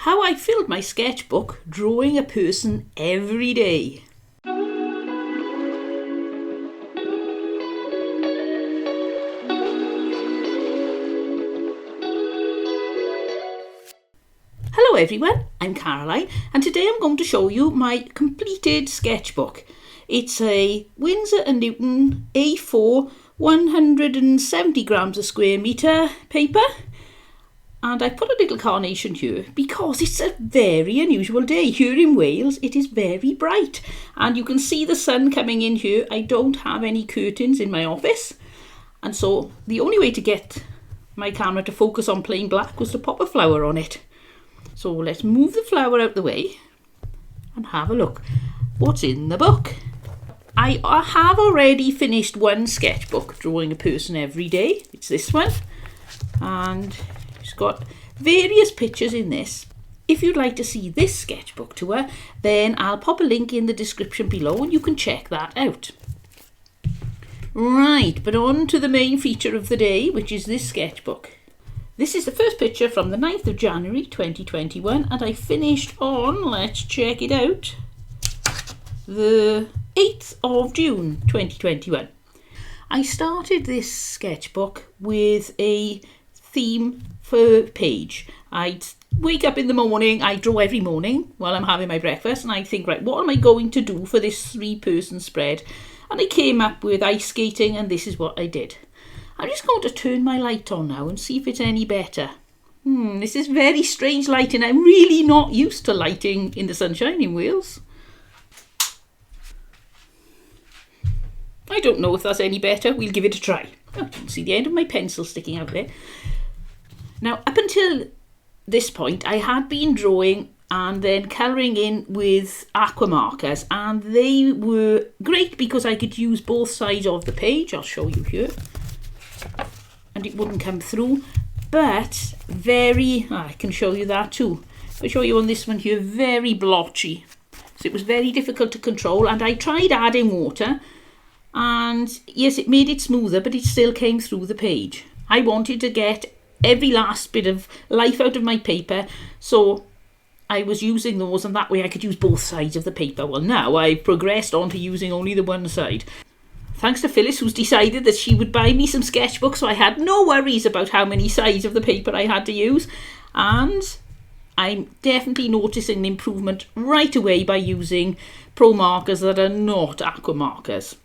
how I filled my sketchbook drawing a person every day. Hello everyone, I'm Caroline and today I'm going to show you my completed sketchbook. It's a Winsor & Newton A4 170 grams a square metre paper, and I put a little carnation here because it's a very unusual day. Here in Wales it is very bright and you can see the sun coming in here. I don't have any curtains in my office, and so the only way to get my camera to focus on plain black was to pop a flower on it. So let's move the flower out the way and have a look what's in the book. I have already finished one sketchbook, drawing a person every day. It's this one, and it's got various pictures in this. If you'd like to see this sketchbook tour, then I'll pop a link in the description below and you can check that out. Right, but on to the main feature of the day, which is this sketchbook. This is the first picture from the 9th of January 2021, and I finished on, let's check it out, the 8th of June 2021. I started this sketchbook with a theme for page. I'd wake up in the morning, I draw every morning while I'm having my breakfast, and I think, right, what am I going to do for this 3-person spread? And I came up with ice skating, and this is what I did. I'm just going to turn my light on now and see if it's any better. This is very strange lighting. I'm really not used to lighting in the sunshine in Wales. I don't know if that's any better. We'll give it a try. Oh, you can see the end of my pencil sticking out there. Now, up until this point, I had been drawing and then colouring in with aqua markers, and they were great because I could use both sides of the page. I'll show you here. And it wouldn't come through, but I can show you that too. I'll show you on this one here, very blotchy. So it was very difficult to control, and I tried adding water, and yes, it made it smoother, but it still came through the page. I wanted to get every last bit of life out of my paper, so I was using those, and that way I could use both sides of the paper. Well, now I've progressed on to using only the one side. Thanks to Phyllis, who's decided that she would buy me some sketchbooks, so I had no worries about how many sides of the paper I had to use. And I'm definitely noticing an improvement right away by using pro markers that are not aqua markers.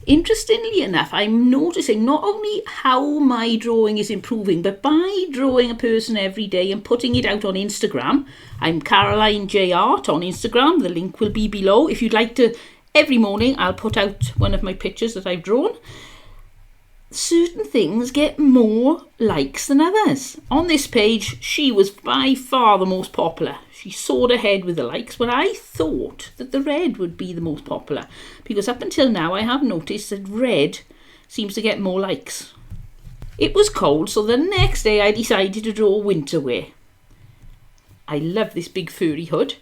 Interestingly enough, I'm noticing not only how my drawing is improving, but by drawing a person every day and putting it out on Instagram. I'm Caroline J Art on Instagram. The link will be below. If you'd like to, every morning I'll put out one of my pictures that I've drawn. Certain things get more likes than others. On this page, she was by far the most popular. She soared ahead with the likes, but I thought that the red would be the most popular, because up until now I have noticed that red seems to get more likes. It was cold, so the next day I decided to draw winter wear. I love this big furry hood.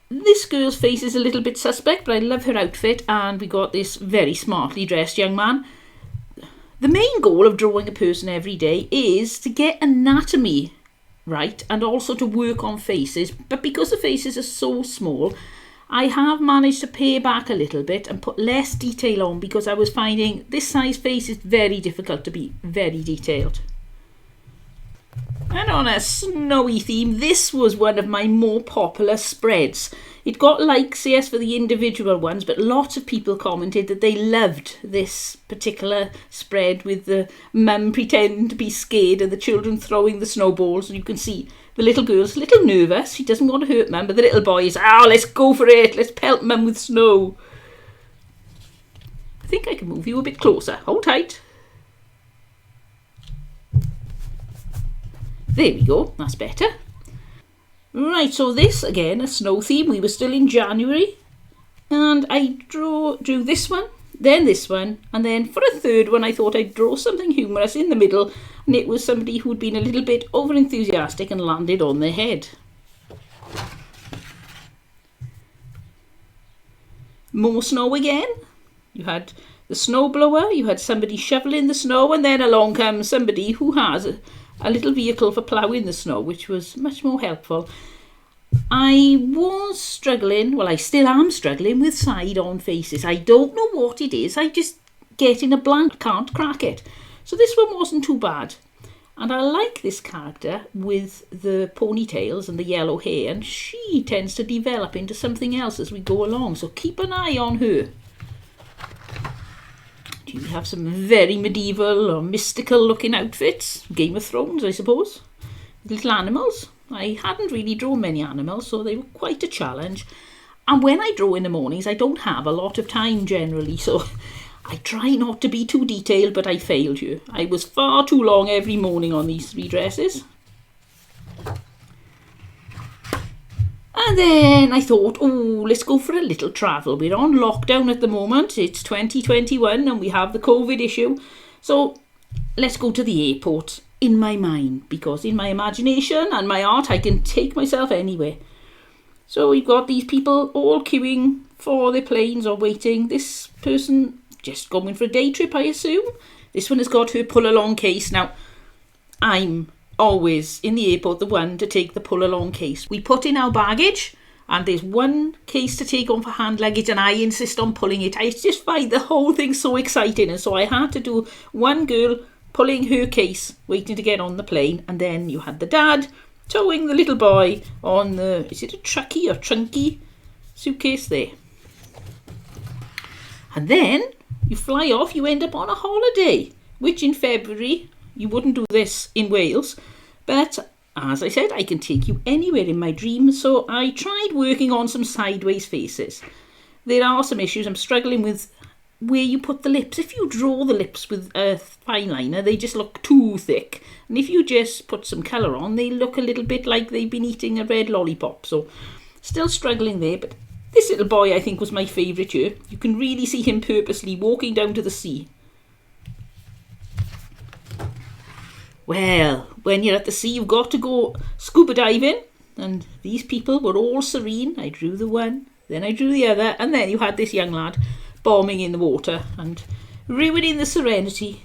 This girl's face is a little bit suspect, but I love her outfit, and we got this very smartly dressed young man. The main goal of drawing a person every day is to get anatomy right and also to work on faces, but because the faces are so small, I have managed to pare back a little bit and put less detail on, because I was finding this size face is very difficult to be very detailed. And on a snowy theme, this was one of my more popular spreads. It got likes, yes, for the individual ones, but lots of people commented that they loved this particular spread with the mum pretending to be scared and the children throwing the snowballs. And you can see the little girl's a little nervous. She doesn't want to hurt mum, but the little boy is, let's go for it. Let's pelt mum with snow. I think I can move you a bit closer. Hold tight. There we go, that's better. Right, so this, again, a snow theme. We were still in January. And I drew this one, then this one, and then for a third one I thought I'd draw something humorous in the middle, and it was somebody who'd been a little bit over-enthusiastic and landed on their head. More snow again. You had the snowblower, you had somebody shoveling the snow, and then along comes somebody who has a little vehicle for ploughing the snow, which was much more helpful. I was struggling, well I still am struggling with side-on faces. I don't know what it is, I just get in a blank, can't crack it. So this one wasn't too bad. And I like this character with the ponytails and the yellow hair, and she tends to develop into something else as we go along, so keep an eye on her. Do you have some very medieval or mystical looking outfits? Game of Thrones, I suppose. Little animals. I hadn't really drawn many animals, so they were quite a challenge. And when I draw in the mornings, I don't have a lot of time generally, so I try not to be too detailed, but I failed you. I was far too long every morning on these 3 dresses. And then I thought, oh, let's go for a little travel. We're on lockdown at the moment. It's 2021 and we have the COVID issue. So let's go to the airport in my mind, because in my imagination and my art, I can take myself anywhere. So we've got these people all queuing for their planes or waiting. This person just going for a day trip, I assume. This one has got her pull-along case. Now, I'm always in the airport the one to take the pull-along case. We put in our baggage and there's one case to take on for hand luggage and I insist on pulling it. I just find the whole thing so exciting, and so I had to do one girl pulling her case, waiting to get on the plane, and then you had the dad towing the little boy on the, is it a trucky or trunky suitcase there? And then you fly off, you end up on a holiday, which in February, you wouldn't do this in Wales, but as I said, I can take you anywhere in my dreams, so I tried working on some sideways faces. There are some issues. I'm struggling with where you put the lips. If you draw the lips with a fine liner, they just look too thick. And if you just put some colour on, they look a little bit like they've been eating a red lollipop. So still struggling there, but this little boy I think was my favourite here. You can really see him purposely walking down to the sea. Well, when you're at the sea, you've got to go scuba diving. And these people were all serene. I drew the one, then I drew the other, and then you had this young lad bombing in the water and ruining the serenity.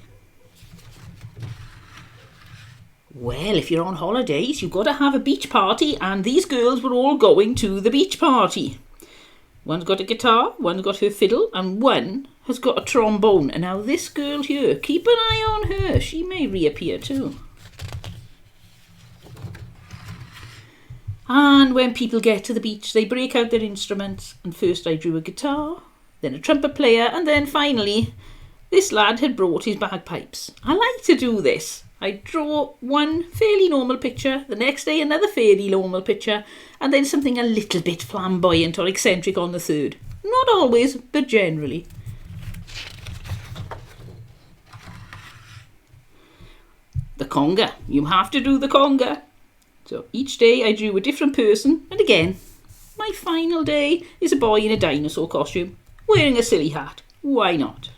Well, if you're on holidays, you've got to have a beach party, and these girls were all going to the beach party. One's got a guitar, one's got her fiddle, and one has got a trombone. And now this girl here, keep an eye on her. She may reappear too. And when people get to the beach, they break out their instruments. And first I drew a guitar, then a trumpet player, and then finally, this lad had brought his bagpipes. I like to do this. I draw one fairly normal picture, the next day another fairly normal picture, and then something a little bit flamboyant or eccentric on the third. Not always, but generally. The conga. You have to do the conga. So each day I drew a different person, and again, my final day is a boy in a dinosaur costume, wearing a silly hat. Why not?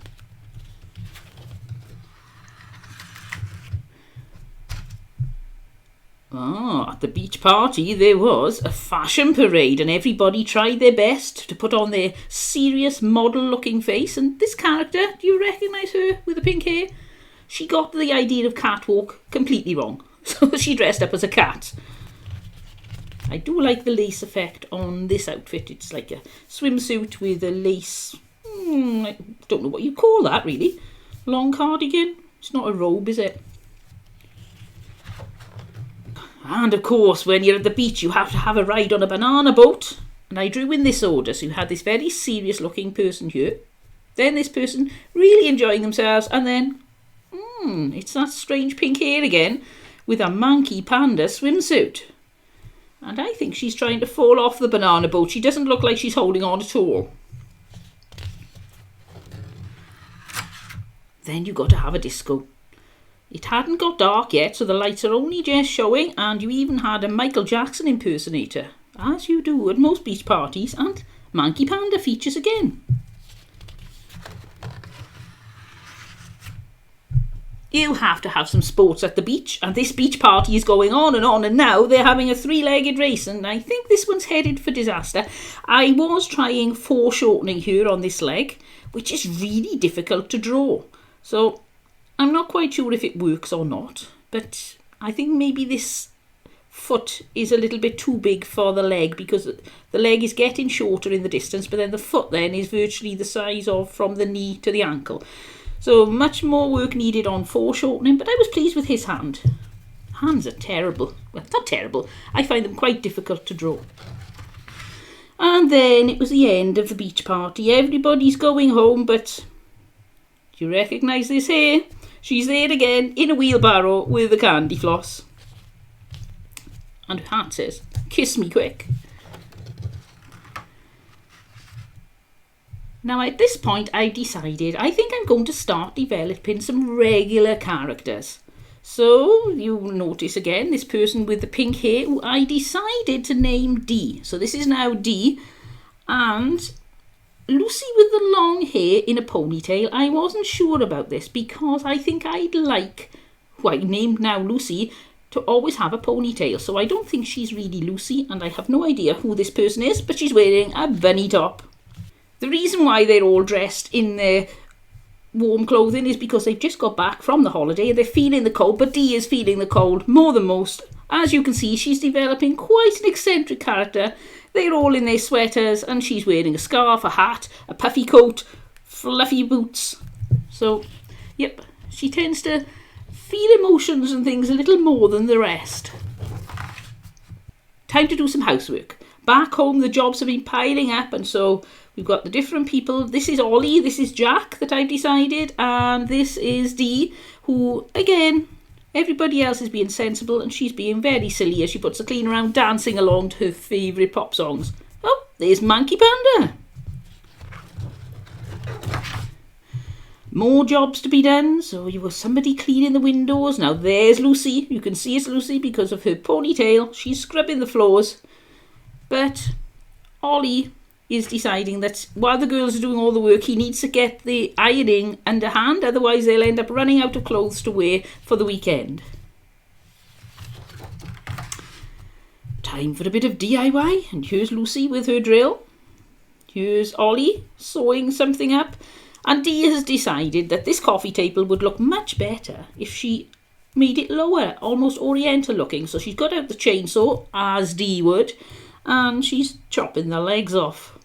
At the beach party there was a fashion parade, and everybody tried their best to put on their serious model-looking face. And this character, do you recognise her with the pink hair? She got the idea of catwalk completely wrong, so she dressed up as a cat. I do like the lace effect on this outfit. It's like a swimsuit with a lace, I don't know what you call that really. Long cardigan? It's not a robe, is it? And of course, when you're at the beach, you have to have a ride on a banana boat. And I drew in this order. So you had this very serious looking person here. Then this person really enjoying themselves. And then, it's that strange pink hair again with a monkey panda swimsuit. And I think she's trying to fall off the banana boat. She doesn't look like she's holding on at all. Then you got to have a disco. It hadn't got dark yet, so the lights are only just showing, and you even had a Michael Jackson impersonator, as you do at most beach parties, and Monkey Panda features again. You have to have some sports at the beach, and this beach party is going on, and now they're having a 3-legged race, and I think this one's headed for disaster. I was trying foreshortening here on this leg, which is really difficult to draw, so I'm not quite sure if it works or not, but I think maybe this foot is a little bit too big for the leg, because the leg is getting shorter in the distance, but then the foot then is virtually the size of from the knee to the ankle. So much more work needed on foreshortening, but I was pleased with his hand. Hands are terrible. Well, not terrible. I find them quite difficult to draw. And then it was the end of the beach party. Everybody's going home, but do you recognise this here? She's there again in a wheelbarrow with a candy floss. And her hat says, "Kiss me quick." Now at this point I decided I think I'm going to start developing some regular characters. So you'll notice again this person with the pink hair who I decided to name Dee. So this is now Dee, and Lucy with the long hair in a ponytail. I wasn't sure about this because I think I'd like, who I named now Lucy, to always have a ponytail. So I don't think she's really Lucy, and I have no idea who this person is, but she's wearing a bunny top. The reason why they're all dressed in their warm clothing is because they've just got back from the holiday. They're feeling the cold, but Dee is feeling the cold more than most. As you can see, she's developing quite an eccentric character. They're all in their sweaters, and she's wearing a scarf, a hat, a puffy coat, fluffy boots. So, yep, she tends to feel emotions and things a little more than the rest. Time to do some housework. Back home, the jobs have been piling up, and so we've got the different people. This is Ollie, this is Jack that I've decided, and this is Dee, who, again, everybody else is being sensible, and she's being very silly as she puts the clean around, dancing along to her favourite pop songs. Oh, there's Monkey Panda. More jobs to be done. So you got somebody cleaning the windows. Now there's Lucy. You can see it's Lucy because of her ponytail. She's scrubbing the floors. But Ollie is deciding that while the girls are doing all the work, he needs to get the ironing underhand, otherwise they'll end up running out of clothes to wear for the weekend. Time for a bit of DIY, and here's Lucy with her drill. Here's Ollie sewing something up, and Dee has decided that this coffee table would look much better if she made it lower, almost oriental looking. So she's got out the chainsaw, as Dee would, and she's chopping the legs off.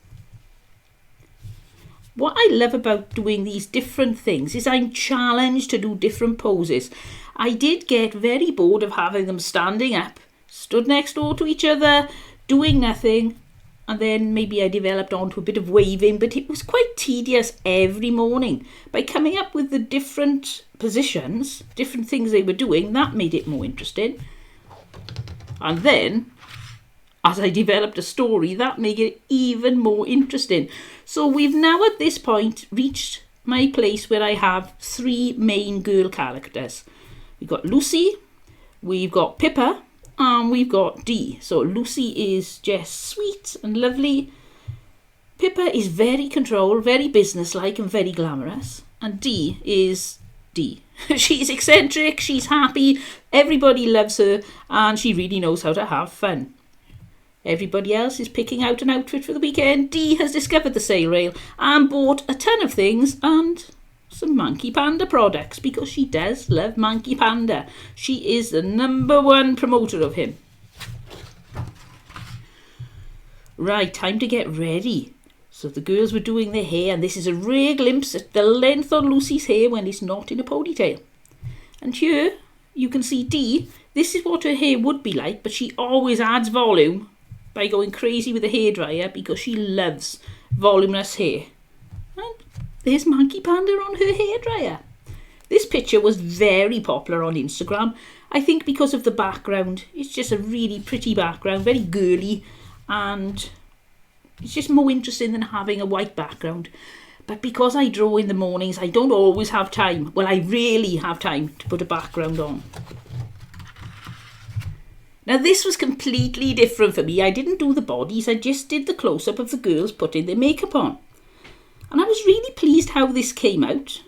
What I love about doing these different things is I'm challenged to do different poses. I did get very bored of having them standing up, stood next door to each other, doing nothing, and then maybe I developed onto a bit of waving, but it was quite tedious every morning. By coming up with the different positions, different things they were doing, that made it more interesting. And then, as I developed a story, that made it even more interesting. So we've now at this point reached my place where I have three main girl characters. We've got Lucy, we've got Pippa, and we've got Dee. So Lucy is just sweet and lovely. Pippa is very controlled, very businesslike and very glamorous. And Dee is Dee. She's eccentric, she's happy, everybody loves her, and she really knows how to have fun. Everybody else is picking out an outfit for the weekend. Dee has discovered the sale rail and bought a ton of things and some Monkey Panda products because she does love Monkey Panda. She is the #1 promoter of him. Right, time to get ready. So the girls were doing their hair, and this is a rare glimpse at the length on Lucy's hair when it's not in a ponytail. And here you can see Dee. This is what her hair would be like, but she always adds volume by going crazy with the hairdryer because she loves voluminous hair. And there's Monkey Panda on her hairdryer. This picture was very popular on Instagram. I think because of the background. It's just a really pretty background, very girly, and it's just more interesting than having a white background. But because I draw in the mornings, I don't always have time. Well, I rarely have time to put a background on. Now this was completely different for me. I didn't do the bodies, I just did the close-up of the girls putting their makeup on. And I was really pleased how this came out.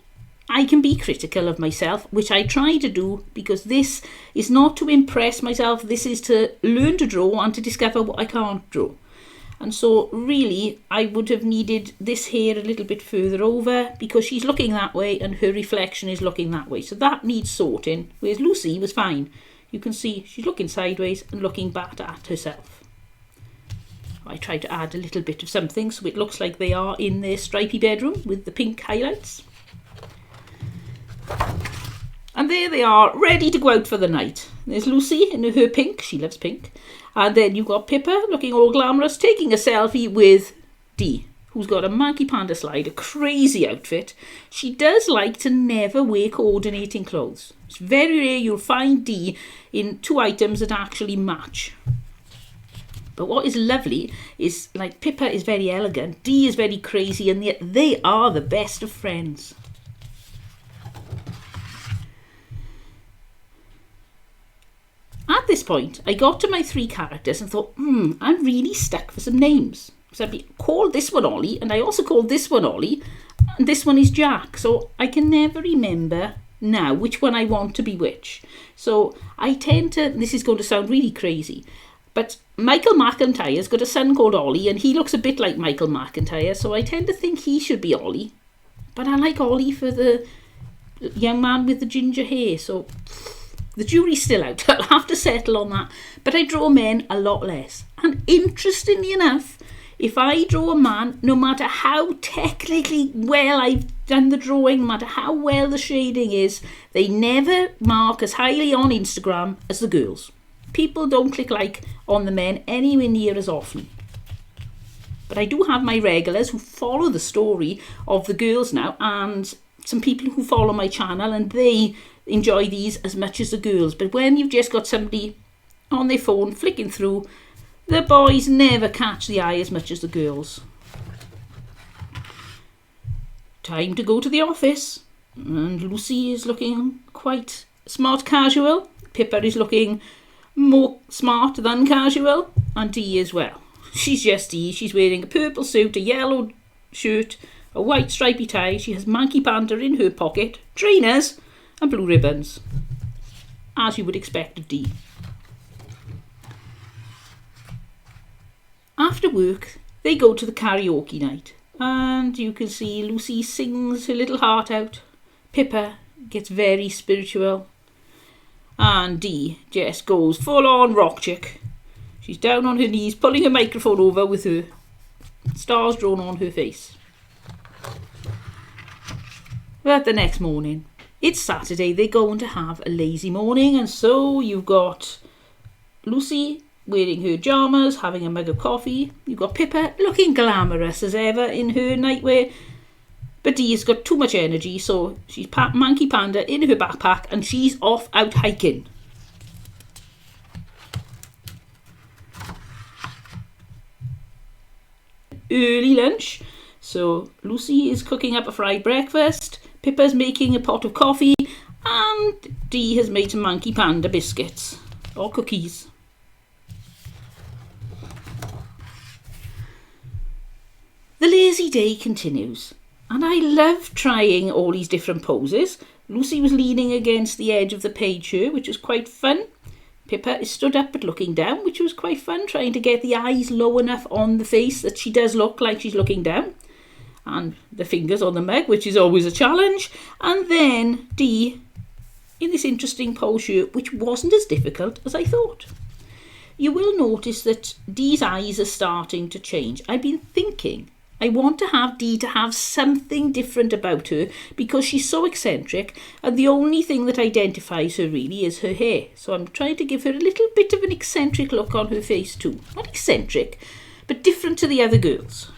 I can be critical of myself, which I try to do, because this is not to impress myself, this is to learn to draw and to discover what I can't draw. And so really I would have needed this hair a little bit further over because she's looking that way and her reflection is looking that way. So that needs sorting, whereas Lucy was fine. you can see she's looking sideways and looking back at herself. I tried to add a little bit of something so it looks like they are in their stripy bedroom with the pink highlights. And there they are, ready to go out for the night. There's Lucy in her pink, she loves pink. And then you've got Pippa looking all glamorous, taking a selfie with Dee, who's got a monkey panda slide, a crazy outfit. She does like to never wear coordinating clothes. It's very rare you'll find Dee in 2 items that actually match. But what is lovely is, like, Pippa is very elegant, Dee is very crazy, and yet they are the best of friends. At this point, I got to my 3 characters and thought, I'm really stuck for some names. So I called this one Ollie, and I also called this one Ollie, and this one is Jack. So I can never remember now which one I want to be which. So I tend to, this is going to sound really crazy, but Michael McIntyre's got a son called Ollie, and he looks a bit like Michael McIntyre, so I tend to think he should be Ollie. But I like Ollie for the young man with the ginger hair, so the jury's still out. I'll have to settle on that. But I draw men a lot less. And interestingly enough, if I draw a man, no matter how technically well I've done the drawing, no matter how well the shading is, they never mark as highly on Instagram as the girls. People don't click like on the men anywhere near as often. But I do have my regulars who follow the story of the girls now, and some people who follow my channel, and they enjoy these as much as the girls. But when you've just got somebody on their phone flicking through, the boys never catch the eye as much as the girls. Time to go to the office, and Lucy is looking quite smart casual. Pippa is looking more smart than casual, and Dee as well. She's just Dee. She's wearing a purple suit, a yellow shirt, a white stripy tie. She has monkey panda in her pocket, trainers and blue ribbons, as you would expect of Dee. After work, they go to the karaoke night, and you can see Lucy sings her little heart out. Pippa gets very spiritual, and Dee just goes full on rock chick. She's down on her knees, pulling her microphone over with her stars drawn on her face. But the next morning, it's Saturday, they're going to have a lazy morning, and so you've got Lucy wearing her pyjamas, having a mug of coffee. You've got Pippa looking glamorous as ever in her nightwear, but Dee's got too much energy, so she's monkey panda in her backpack and she's off out hiking. Early lunch, so Lucy is cooking up a fried breakfast, Pippa's making a pot of coffee, and Dee has made some monkey panda biscuits or cookies. The lazy day continues, and I love trying all these different poses. Lucy was leaning against the edge of the page here, which was quite fun. Pippa is stood up but looking down, which was quite fun, trying to get the eyes low enough on the face that she does look like she's looking down. And the fingers on the mug, which is always a challenge. And then Dee in this interesting pose here, which wasn't as difficult as I thought. You will notice that Dee's eyes are starting to change. I've been thinking, I want to have Dee to have something different about her because she's so eccentric, and the only thing that identifies her really is her hair. So I'm trying to give her a little bit of an eccentric look on her face too. Not eccentric, but different to the other girls.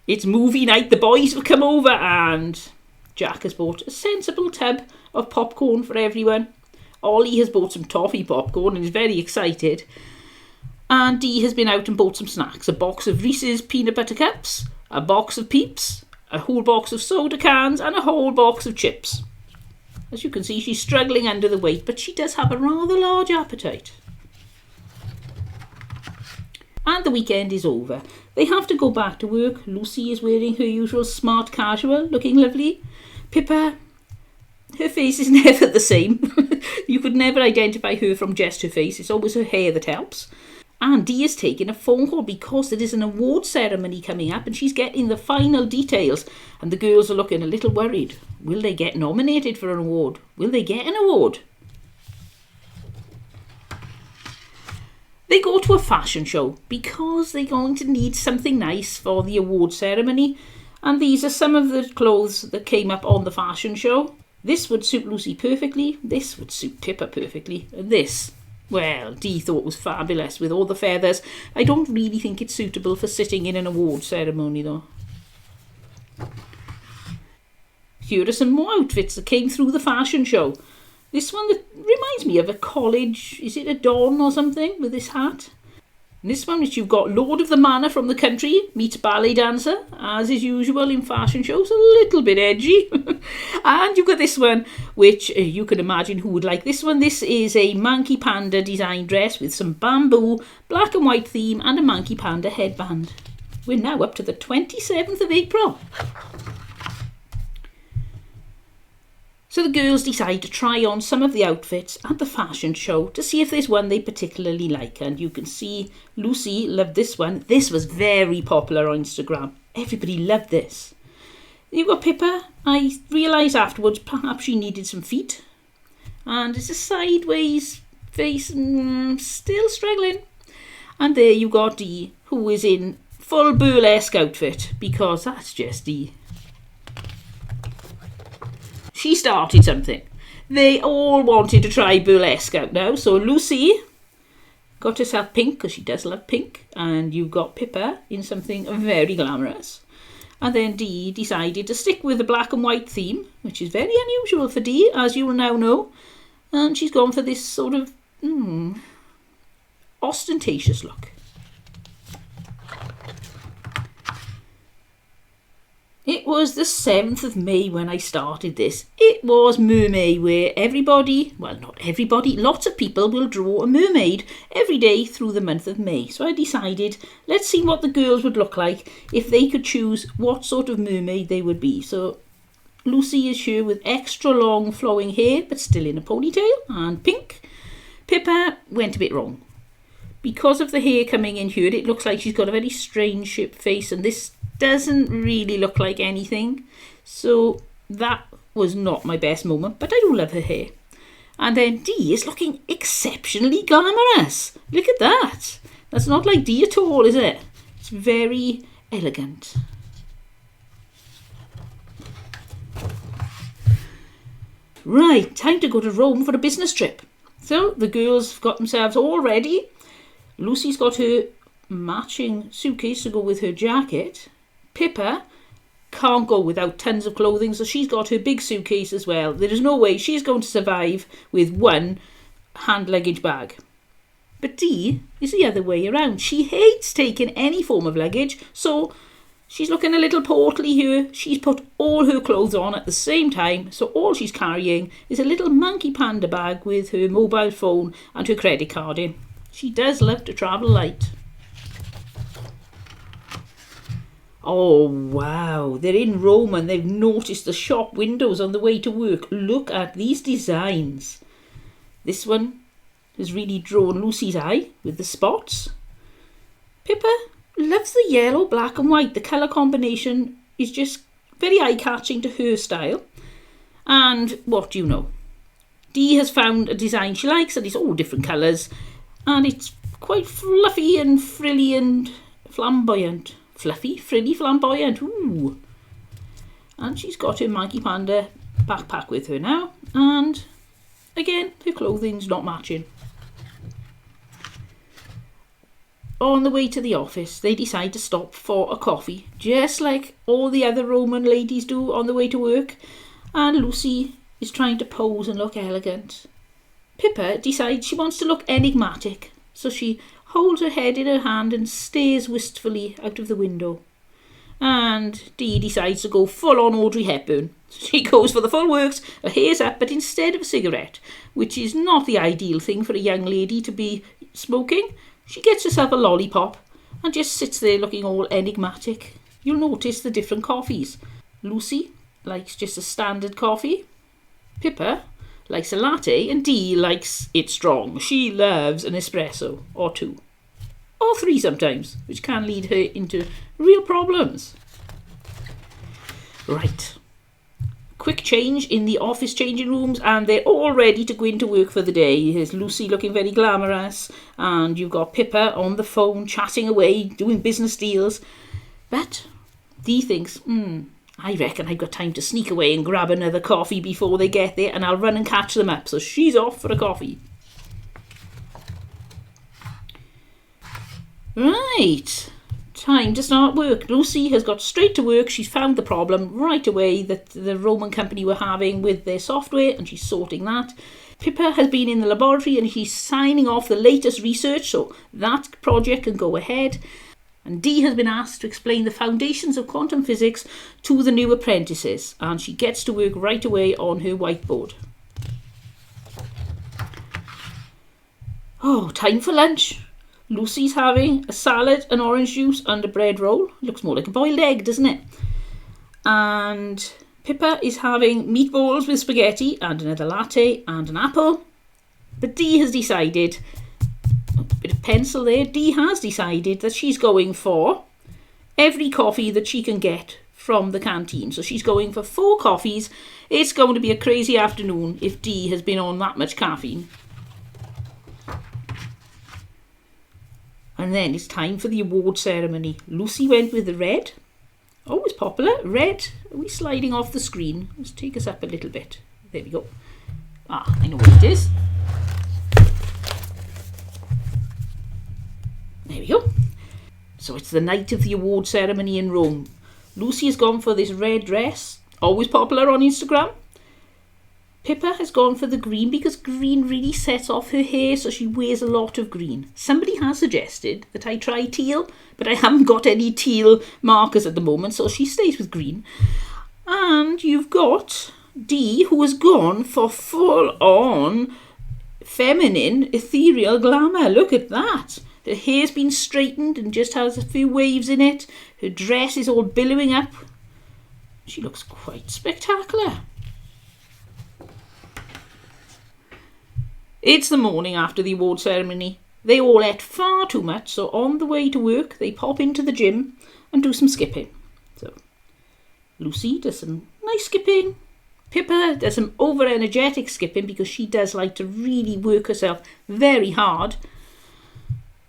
It's movie night. The boys have come over and Jack has bought a sensible tub of popcorn for everyone. Ollie has bought some toffee popcorn and is very excited. And Dee has been out and bought some snacks. A box of Reese's peanut butter cups, a box of Peeps, a whole box of soda cans and a whole box of chips. As you can see, she's struggling under the weight, but she does have a rather large appetite. And the weekend is over. They have to go back to work. Lucy is wearing her usual smart casual, looking lovely. Pippa, her face is never the same. You could never identify her from just her face. It's always her hair that helps. And Dee is taking a phone call because there is an award ceremony coming up and she's getting the final details. And the girls are looking a little worried. Will they get nominated for an award? Will they get an award? They go to a fashion show because they're going to need something nice for the award ceremony. And these are some of the clothes that came up on the fashion show. This would suit Lucy perfectly. This would suit Pippa perfectly. And this, well, Dee thought was fabulous with all the feathers. I don't really think it's suitable for sitting in an award ceremony though. Here are some more outfits that came through the fashion show. This one that reminds me of a college, is it a don or something, with this hat? And this one, which you've got Lord of the Manor from the country meets ballet dancer, as is usual in fashion shows, a little bit edgy. And you've got this one, which you can imagine who would like this one. This is a monkey panda design dress with some bamboo, black and white theme and a monkey panda headband. We're now up to the 27th of April. So the girls decide to try on some of the outfits at the fashion show to see if there's one they particularly like. And you can see Lucy loved this one. This was very popular on Instagram. Everybody loved this. You've got Pippa. I realised afterwards perhaps she needed some feet. And it's a sideways face, still struggling. And there you've got Dee, who is in full burlesque outfit, because that's just Dee. She started something. They all wanted to try burlesque out now. So Lucy got herself pink, because she does love pink. And you've got Pippa in something very glamorous. And then Dee decided to stick with the black and white theme, which is very unusual for Dee, as you will now know. And she's gone for this sort of ostentatious look. It was the 7th of May when I started this. It was Mermaid, where everybody, well not everybody, lots of people will draw a mermaid every day through the month of May. So I decided, let's see what the girls would look like if they could choose what sort of mermaid they would be. So Lucy is here with extra long flowing hair, but still in a ponytail and pink. Pippa went a bit wrong. Because of the hair coming in here, it looks like she's got a very strange shaped face, and this doesn't really look like anything. So that was not my best moment, but I do love her hair. And then Dee is looking exceptionally glamorous. Look at that. That's not like Dee at all, is it? It's very elegant. Right, time to go to Rome for a business trip. So the girls have got themselves all ready. Lucy's got her matching suitcase to go with her jacket. Pippa can't go without tons of clothing, so she's got her big suitcase as well. There is no way she's going to survive with one hand luggage bag. But Dee is the other way around. She hates taking any form of luggage, so she's looking a little portly here. She's put all her clothes on at the same time, so all she's carrying is a little monkey panda bag with her mobile phone and her credit card in. She does love to travel light. Oh wow, they're in Rome and they've noticed the shop windows on the way to work. Look at these designs. This one has really drawn Lucy's eye with the spots. Pippa loves the yellow, black and white. The colour combination is just very eye-catching to her style. And what do you know? Dee has found a design she likes, and it's all different colours. And it's quite fluffy and frilly and flamboyant. Fluffy, frilly, flamboyant. Ooh. And she's got her monkey panda backpack with her now. And again, her clothing's not matching. On the way to the office, they decide to stop for a coffee, just like all the other Roman ladies do on the way to work. And Lucy is trying to pose and look elegant. Pippa decides she wants to look enigmatic, so she holds her head in her hand and stares wistfully out of the window. And Dee decides to go full on Audrey Hepburn. She goes for the full works, her hair's up, but instead of a cigarette, which is not the ideal thing for a young lady to be smoking, she gets herself a lollipop and just sits there looking all enigmatic. You'll notice the different coffees. Lucy likes just a standard coffee. Pippa likes a latte, and Dee likes it strong. She loves an espresso or two. or 3 sometimes, which can lead her into real problems. Right. Quick change in the office changing rooms, and they're all ready to go into work for the day. Here's Lucy looking very glamorous, and you've got Pippa on the phone chatting away, doing business deals. But Dee thinks, I reckon I've got time to sneak away and grab another coffee before they get there, and I'll run and catch them up. So she's off for a coffee. Right. Time to start work. Lucy has got straight to work. She's found the problem right away that the Roman company were having with their software, and she's sorting that. Pippa has been in the laboratory and she's signing off the latest research, so that project can go ahead. And Dee has been asked to explain the foundations of quantum physics to the new apprentices, and she gets to work right away on her whiteboard. Oh, time for lunch. Lucy's having a salad, an orange juice and a bread roll. Looks more like a boiled egg, doesn't it? And Pippa is having meatballs with spaghetti and another latte and an apple. But Dee has decided, a bit of pencil there, Dee has decided that she's going for every coffee that she can get from the canteen. So she's going for 4 coffees. It's going to be a crazy afternoon if Dee has been on that much caffeine. And then it's time for the award ceremony. Lucy went with the red. Always popular. Red. Are we sliding off the screen? Let's take us up a little bit. There we go. I know what it is. There we go. So it's the night of the award ceremony in Rome. Lucy has gone for this red dress. Always popular on Instagram. Pippa has gone for the green because green really sets off her hair, so she wears a lot of green. Somebody has suggested that I try teal, but I haven't got any teal markers at the moment, so she stays with green. And you've got Dee, who has gone for full-on feminine, ethereal glamour. Look at that. Her hair's been straightened and just has a few waves in it. Her dress is all billowing up. She looks quite spectacular. It's the morning after the award ceremony. They all ate far too much, so on the way to work, they pop into the gym and do some skipping. So Lucy does some nice skipping. Pippa does some over-energetic skipping because she does like to really work herself very hard.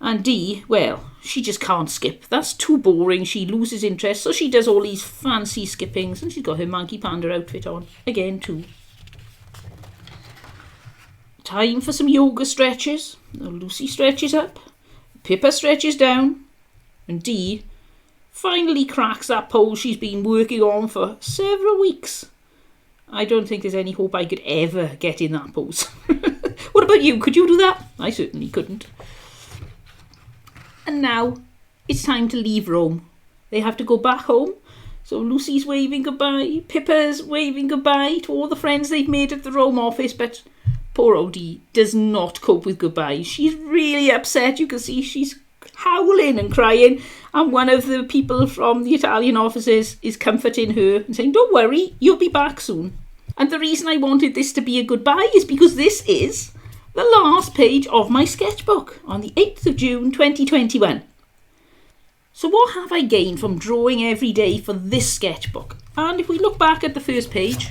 And Dee, well, she just can't skip. That's too boring. She loses interest, so she does all these fancy skippings, and she's got her Monkey Panda outfit on again too. Time for some yoga stretches. Now Lucy stretches up, Pippa stretches down, and Dee finally cracks that pose she's been working on for several weeks. I don't think there's any hope I could ever get in that pose. What about you? Could you do that? I certainly couldn't. And now it's time to leave Rome. They have to go back home. So Lucy's waving goodbye, Pippa's waving goodbye to all the friends they've made at the Rome office, but poor old Dee does not cope with goodbyes. She's really upset. You can see she's howling and crying, and one of the people from the Italian offices is comforting her and saying, don't worry, you'll be back soon. And the reason I wanted this to be a goodbye is because this is the last page of my sketchbook on the 8th of June 2021. So what have I gained from drawing every day for this sketchbook? And if we look back at the first page,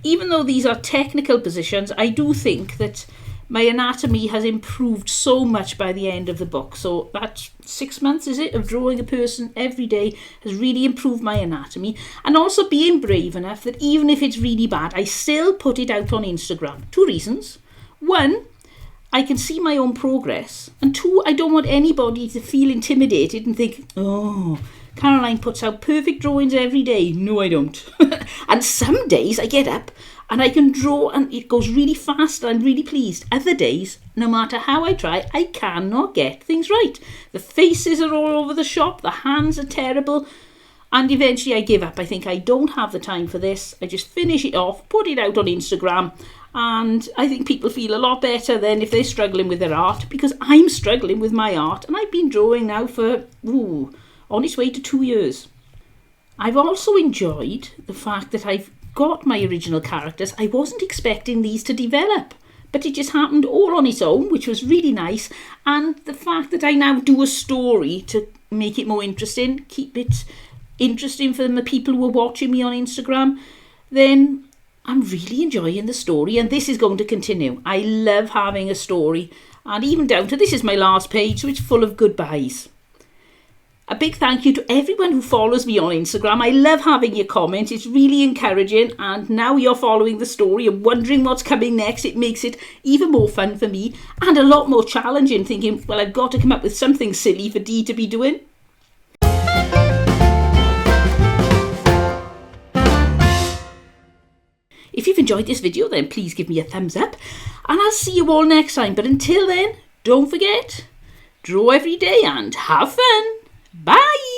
even though these are technical positions, I do think that my anatomy has improved so much by the end of the book. So that 6 months, is it, of drawing a person every day has really improved my anatomy. And also being brave enough that even if it's really bad, I still put it out on Instagram. 2 reasons. 1, I can see my own progress. And 2, I don't want anybody to feel intimidated and think, oh, Caroline puts out perfect drawings every day. No, I don't. And some days I get up and I can draw and it goes really fast and I'm really pleased. Other days, no matter how I try, I cannot get things right. The faces are all over the shop, the hands are terrible, and eventually I give up. I think I don't have the time for this. I just finish it off, put it out on Instagram, and I think people feel a lot better than if they're struggling with their art, because I'm struggling with my art and I've been drawing now for, on its way to 2 years. I've also enjoyed the fact that I've got my original characters. I wasn't expecting these to develop, but it just happened all on its own, which was really nice. And the fact that I now do a story to make it more interesting, keep it interesting for the people who are watching me on Instagram, then I'm really enjoying the story, and this is going to continue. I love having a story, and even down to this is my last page, so it's full of goodbyes. A big thank you to everyone who follows me on Instagram. I love having your comments. It's really encouraging, and now you're following the story and wondering what's coming next. It makes it even more fun for me and a lot more challenging, thinking, well, I've got to come up with something silly for Dee to be doing. If you've enjoyed this video, then please give me a thumbs up, and I'll see you all next time. But until then, don't forget, draw every day and have fun. Bye!